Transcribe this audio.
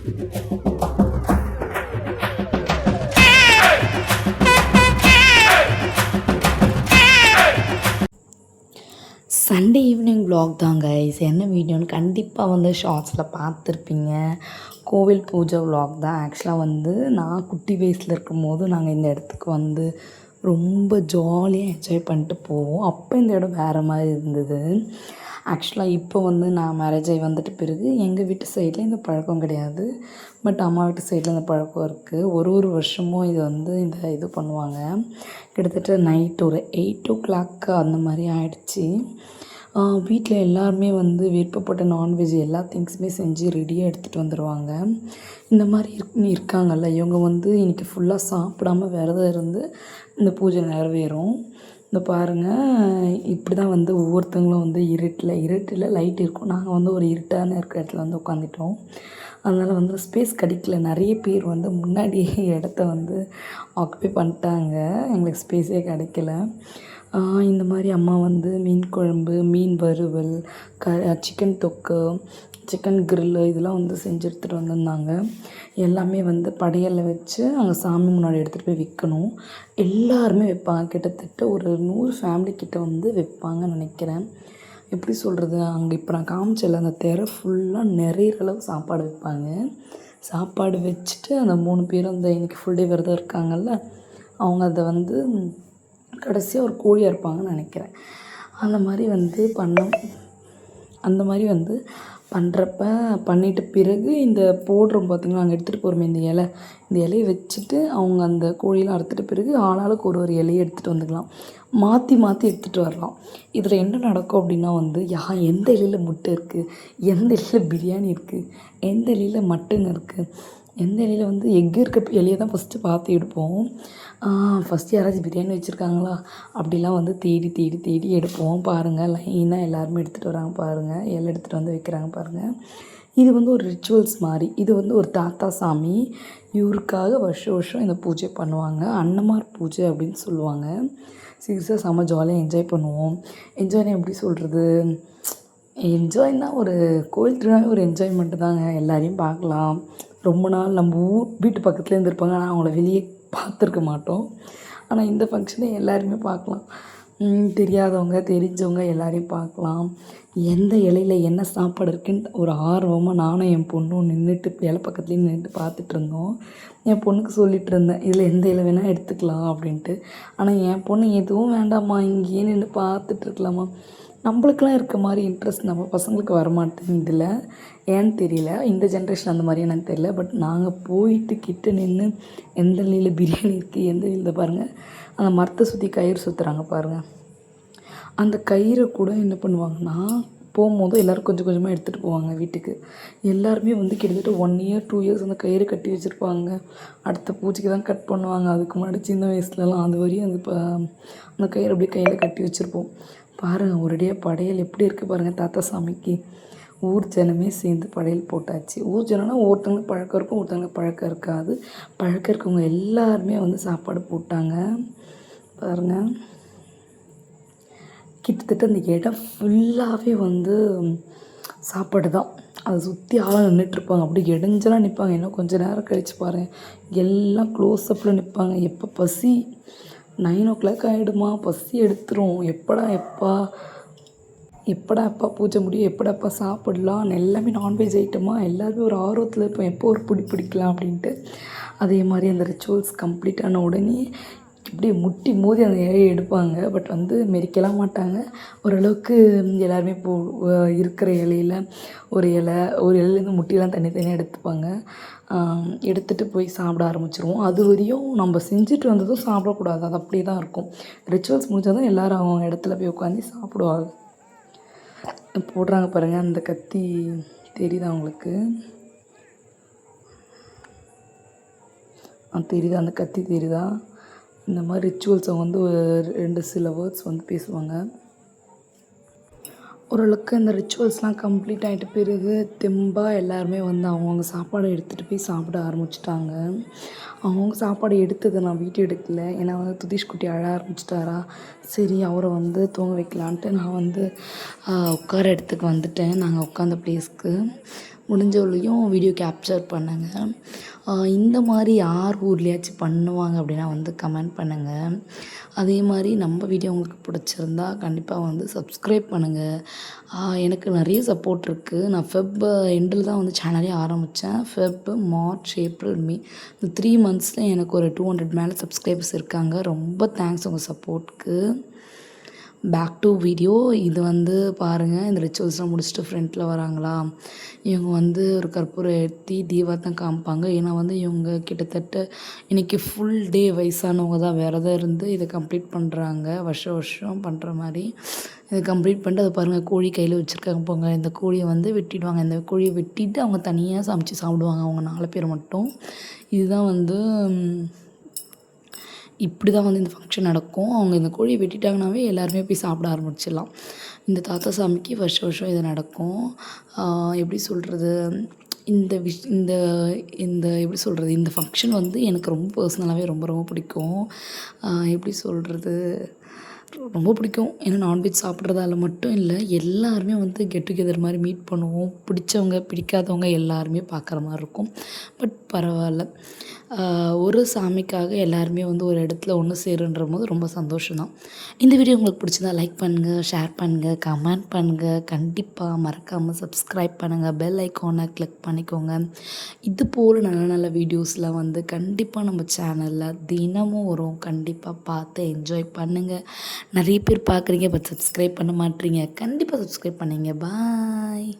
Sunday evening vlog தான் guys. என்ன வீடியோன்னு கண்டிப்பாக வந்து ஷார்ட்ஸில் பார்த்துருப்பீங்க. கோவில் பூஜை vlog தான். ஆக்சுவலாக வந்து நான் குட்டி வயசில் இருக்கும்போது நாங்கள் இந்த இடத்துக்கு வந்து ரொம்ப ஜாலியாக என்ஜாய் பண்ணிட்டு போவோம். அப்போ இந்த இடம் வேறு மாதிரி இருந்தது. ஆக்சுவலாக இப்போ வந்து நான் மேரேஜ் ஆகி வந்துட்ட பிறகு எங்கள் வீட்டு சைடில் இந்த பழக்கம் கிடையாது. பட் அம்மா வீட்டு சைடில் இந்த பழக்கம் இருக்குது. ஒரு வருஷமும் இது வந்து இது பண்ணுவாங்க. கிட்டத்தட்ட நைட் ஒரு 8 அந்த மாதிரி ஆயிடுச்சு. வீட்டில் எல்லாருமே வந்து விருப்பப்பட்ட நான்வெஜ் எல்லா திங்ஸுமே செஞ்சு ரெடியாக எடுத்துகிட்டு வந்துடுவாங்க. இந்த மாதிரி இருக்காங்கல்ல, இவங்க வந்து இன்றைக்கி ஃபுல்லாக சாப்பிடாமல் விரதம் இருந்து இந்த பூஜை நிறைவேறும். இந்த பாருங்கள், இப்படி தான் வந்து ஒவ்வொருத்தவங்களும் வந்து இருட்டில் லைட் இருக்கும். நாங்கள் வந்து ஒரு இருட்டான இருக்கிற இடத்துல வந்து உட்காந்துட்டோம். அதனால் வந்து ஸ்பேஸ் கிடைக்கல. நிறைய பேர் வந்து முன்னாடியே இடத்த வந்து ஆக்குபை பண்ணிட்டாங்க. எங்களுக்கு ஸ்பேஸே கிடைக்கல. இந்த மாதிரி அம்மா வந்து மீன் குழம்பு, மீன் வறுவல், சிக்கன் தொக்கு, சிக்கன் கிரில்லு இதெல்லாம் வந்து செஞ்சு எடுத்துகிட்டு வந்திருந்தாங்க. எல்லாமே வந்து படையலில் வச்சு அங்கே சாமி முன்னாடி எடுத்துகிட்டு போய் விற்கணும். எல்லாருமே வைப்பாங்க. கிட்டத்தட்ட ஒரு 100 ஃபேமிலி கிட்ட வந்து வைப்பாங்கன்னு நினைக்கிறேன். எப்படி சொல்கிறது, அங்கே இப்போ நான் காமிச்சல அந்த தெரு ஃபுல்லாக நிறைய அளவு சாப்பாடு வைப்பாங்க. சாப்பாடு வச்சுட்டு அந்த 3 பேரும் அந்த இன்றைக்கி ஃபுல் டே விரதம் இருக்காங்கல்ல, அவங்க அதை வந்து கடைசியாக ஒரு கோழியாக இருப்பாங்கன்னு நினைக்கிறேன். அந்த மாதிரி வந்து பண்ணுறப்ப பண்ணிட்ட பிறகு இந்த போடுறோம் பார்த்திங்களா, நாங்கள் எடுத்துகிட்டு போகிறோமே இந்த இலையை வச்சுட்டு அவங்க அந்த கோழியெலாம் அறுத்துட்ட பிறகு ஆளாளுக்கு ஒரு இலையை எடுத்துகிட்டு வந்துக்கலாம். மாற்றி எடுத்துகிட்டு வரலாம். இதில் என்ன நடக்கும் அப்படின்னா வந்து எந்த இலையில் முட்டை இருக்குது, எந்த இலையில் பிரியாணி இருக்குது, எந்த இலையில் மட்டன் இருக்குது, எந்த இலையில் வந்து எக் இருக்க இலையை தான் ஃபஸ்ட்டு பார்த்து எடுப்போம். ஃபஸ்ட்டு யாராச்சும் பிரியாணி வச்சுருக்காங்களா அப்படிலாம் வந்து தேடி எடுப்போம். பாருங்கள், லைனாக எல்லாருமே எடுத்துகிட்டு வராங்க பாருங்கள். இலை எடுத்துகிட்டு வந்து வைக்கிறாங்க பாருங்கள். இது வந்து ஒரு ரிச்சுவல்ஸ் மாதிரி. இது வந்து ஒரு தாத்தா சாமி, இவருக்காக வருஷம் இந்த பூஜை பண்ணுவாங்க. அன்னமார் பூஜை அப்படின்னு சொல்லுவாங்க. சீரியஸாக செம்ம ஜாலியாக என்ஜாய் பண்ணுவோம். என்ஜாய்னா எப்படி சொல்கிறது, என்ஜாய்னா ஒரு கோயில் திருவிழாவே ஒரு என்ஜாய்மெண்ட்டு தாங்க. எல்லாரையும் பார்க்கலாம். ரொம்ப நாள் நம்ம வீட்டு பக்கத்துலேருந்து இருப்பாங்க, ஆனால் அவங்கள வெளியே பார்த்துருக்க மாட்டோம். ஆனால் இந்த ஃபங்க்ஷனை எல்லாருமே பார்க்கலாம். தெரியாதவங்க தெரிஞ்சவங்க எல்லாரையும் பார்க்கலாம். எந்த இலையில் என்ன சாப்பாடு இருக்குன்னு ஒரு ஆர்வமாக நானும் என் பொண்ணும் நின்றுட்டு இலை பக்கத்துலேயும் நின்றுட்டு பார்த்துட்டு இருந்தோம். என் பொண்ணுக்கு சொல்லிகிட்டு இருந்தேன், இதில் எந்த இலை வேணால் எடுத்துக்கலாம் அப்படின்ட்டு. ஆனால் என் பொண்ணு எதுவும் வேண்டாம்மா, இங்கேயே நின்று பார்த்துட்டு இருக்கலாமா. நம்மளுக்கெலாம் இருக்க மாதிரி இன்ட்ரெஸ்ட் நம்ம பசங்களுக்கு வரமாட்டேங்குதுல, ஏன்னு தெரியல. இந்த ஜென்ரேஷன் அந்த மாதிரி எனக்கு தெரியல. பட் நாங்கள் போயிட்டு கிட்ட நின்று எந்த இலையில் பிரியாணி இருக்குது, எந்த இலையில் பாருங்கள் அந்த மரத்தை சுற்றி கயிறு சுற்றுறாங்க பாருங்கள். அந்த கயிறை கூட என்ன பண்ணுவாங்கன்னா, போகும்போது எல்லோரும் கொஞ்சம் கொஞ்சமாக எடுத்துகிட்டு போவாங்க வீட்டுக்கு. எல்லாருமே வந்து கிட்டத்தட்ட 1 இயர் 2 இயர்ஸ் அந்த கயிறு கட்டி வச்சுருப்பாங்க. அடுத்த பூஜைக்கு தான் கட் பண்ணுவாங்க. அதுக்கு முன்னாடி சின்ன வயசுலலாம் அது வரையும் அந்த கயிறு அப்படியே கையில் கட்டி வச்சுருப்போம். பாருங்கள், ஒரேடியாக படையல் எப்படி இருக்குது பாருங்கள். தாத்தா சாமிக்கு ஊர் ஜனமே சேர்ந்து படையல் போட்டாச்சு. ஊர் ஜனம்னா ஒருத்தவங்களுக்கு பழக்கம் இருக்கும், ஒருத்தவங்களுக்கு பழக்கம் இருக்காது. பழக்கம் இருக்கவங்க எல்லாருமே வந்து சாப்பாடு போட்டாங்க பாருங்கள். கிட்டத்தட்ட அந்த இடம் ஃபுல்லாகவே வந்து சாப்பாடு தான். அதை சுற்றி ஆளாக நின்றுட்டுருப்பாங்க. அப்படி இடைஞ்சலாக நிற்பாங்க. இன்னும் கொஞ்சம் நேரம் கழித்து பாருங்கள், எல்லாம் க்ளோஸ்அப்பில் நிற்பாங்க. எப்போ பசி 9 ஆகிடுமா, பசி எடுத்துரும், எப்படா பூஜை முடியும், எப்படா சாப்பிடலாம், எல்லாமே நான்வெஜ் ஐட்டமாக எல்லாருமே ஒரு ஆர்வத்தில் இருப்போம், எப்போ ஒரு பிடிக்கலாம் அப்படின்ட்டு. அதே மாதிரி அந்த ரிச்சுவல்ஸ் கம்ப்ளீட் ஆன உடனே இப்படியே முட்டி மோதி அந்த இலையை எடுப்பாங்க. பட் வந்து மெரிக்கலாம் மாட்டாங்க. ஓரளவுக்கு எல்லாருமே இருக்கிற இலையில் ஒரு இலையிலேருந்து முட்டியெல்லாம் தனித்தனியாக எடுத்துப்பாங்க. எடுத்துகிட்டு போய் சாப்பிட ஆரம்பிச்சிருவோம். அது வரையும் நம்ம செஞ்சுட்டு வந்ததும் சாப்பிடக்கூடாது, அது அப்படியே தான் இருக்கும். ரிச்சுவல்ஸ் முடிஞ்சதும் எல்லோரும் அவங்க இடத்துல போய் உட்காந்து சாப்பிடுவாங்க. போடுறாங்க பாருங்கள், அந்த கத்தி தெரியுதா உங்களுக்கு? தெரியுதா அந்த கத்தி தெரியுதா? இந்த மாதிரி ரிச்சுவல்ஸை வந்து 2 சில வேர்ட்ஸ் வந்து பேசுவாங்க. ஓரளவுக்கு இந்த ரிச்சுவல்ஸ்லாம் கம்ப்ளீட் ஆகிட்ட பிறகு தெம்பாக எல்லாருமே வந்து அவங்கவுங்க சாப்பாடை எடுத்துகிட்டு போய் சாப்பிட ஆரம்பிச்சிட்டாங்க. அவங்கவுங்க சாப்பாடு எடுத்ததை நான் வீடியோ எடுக்கல. ஏன்னா வந்து துதீஷ் குட்டி அழ ஆரம்பிச்சிட்டாரா, சரி அவரை வந்து தூங்க வைக்கலான்ட்டு நான் வந்து உட்கார இடத்துக்கு வந்துட்டேன். நாங்கள் உட்காந்த ப்ளேஸ்க்கு முடிஞ்சவரையும் வீடியோ கேப்சர் பண்ணேங்க. இந்த மாதிரி யார் ஊர்லேயாச்சும் பண்ணுவாங்க அப்படின்னா வந்து கமெண்ட் பண்ணுங்கள். அதே மாதிரி நம்ம வீடியோ உங்களுக்கு பிடிச்சிருந்தா கண்டிப்பாக வந்து சப்ஸ்கிரைப் பண்ணுங்கள். எனக்கு நிறைய சப்போர்ட் இருக்குது. நான் எண்டில் தான் வந்து சேனலே ஆரம்பித்தேன். மார்ச், ஏப்ரல், மே இந்த 3 மந்த்ஸில் எனக்கு ஒரு 200 மேலே சப்ஸ்கிரைபர்ஸ் இருக்காங்க. ரொம்ப தேங்க்ஸ் உங்கள் சப்போர்ட்க்கு. Back to video. இது வந்து பாருங்கள், இந்த ரிச்சுவல்ஸ்லாம் முடிச்சுட்டு ஃப்ரண்ட்டில் வராங்களா, இவங்க வந்து ஒரு கற்பூரம் ஏற்றி தீபத்தான் காமிப்பாங்க. ஏன்னா வந்து இவங்க கிட்டத்தட்ட இன்றைக்கி ஃபுல் டே வயசானவங்க தான் விரதம் இருந்து இதை கம்ப்ளீட் பண்ணுறாங்க. வருஷம் வருஷம் பண்ணுற மாதிரி இதை கம்ப்ளீட் பண்ணிட்டு அதை பாருங்கள், கோழி கையில் வச்சுருக்காங்க போங்க. இந்த கோழியை வந்து வெட்டிடுவாங்க. இந்த கோழியை வெட்டிட்டு அவங்க தனியாக சமைச்சு சாப்பிடுவாங்க, அவங்க 4 பேர் மட்டும். இதுதான் வந்து இப்படி தான் வந்து இந்த ஃபங்க்ஷன் நடக்கும். அவங்க இந்த கோழியை வெட்டிட்டாங்கனாவே எல்லாருமே போய் சாப்பிட ஆரம்பிச்சிடலாம். இந்த தாத்தா சாமிக்கு வருஷம் வருஷம் இது நடக்கும். எப்படி சொல்கிறது, இந்த இந்த இந்த எப்படி சொல்கிறது, இந்த ஃபங்க்ஷன் வந்து எனக்கு ரொம்ப பர்சனலாகவே ரொம்ப ரொம்ப பிடிக்கும். எப்படி சொல்கிறது, ரொம்ப பிடிக்கும். ஏன்னா நான்வெஜ் சாப்பிட்றதால மட்டும் இல்லை, எல்லாருமே வந்து கெட் டுகெதர் மாதிரி மீட் பண்ணுவோம். பிடிச்சவங்க பிடிக்காதவங்க எல்லாருமே பார்க்குற மாதிரி இருக்கும். பட் பரவாயில்ல, ஒரு சாமிக்காக எல்லாருமே வந்து ஒரு இடத்துல ஒன்று சேருன்றபோது ரொம்ப சந்தோஷம் தான். இந்த வீடியோ உங்களுக்கு பிடிச்சிருந்தா லைக் பண்ணுங்கள், ஷேர் பண்ணுங்கள், கமெண்ட் பண்ணுங்கள். கண்டிப்பாக மறக்காமல் சப்ஸ்கிரைப் பண்ணுங்கள், பெல் ஐக்கானை கிளிக் பண்ணிக்கோங்க. இது போல் நல்ல நல்ல வீடியோஸ்லாம் வந்து கண்டிப்பாக நம்ம சேனலில் தினமும் வரும். கண்டிப்பாக பார்த்து என்ஜாய் பண்ணுங்கள். நிறைய பேர் பார்க்குறீங்க பட் சப்ஸ்கிரைப் பண்ண மாட்டீங்க. கண்டிப்பாக சப்ஸ்கிரைப் பண்ணுங்க. பாய்.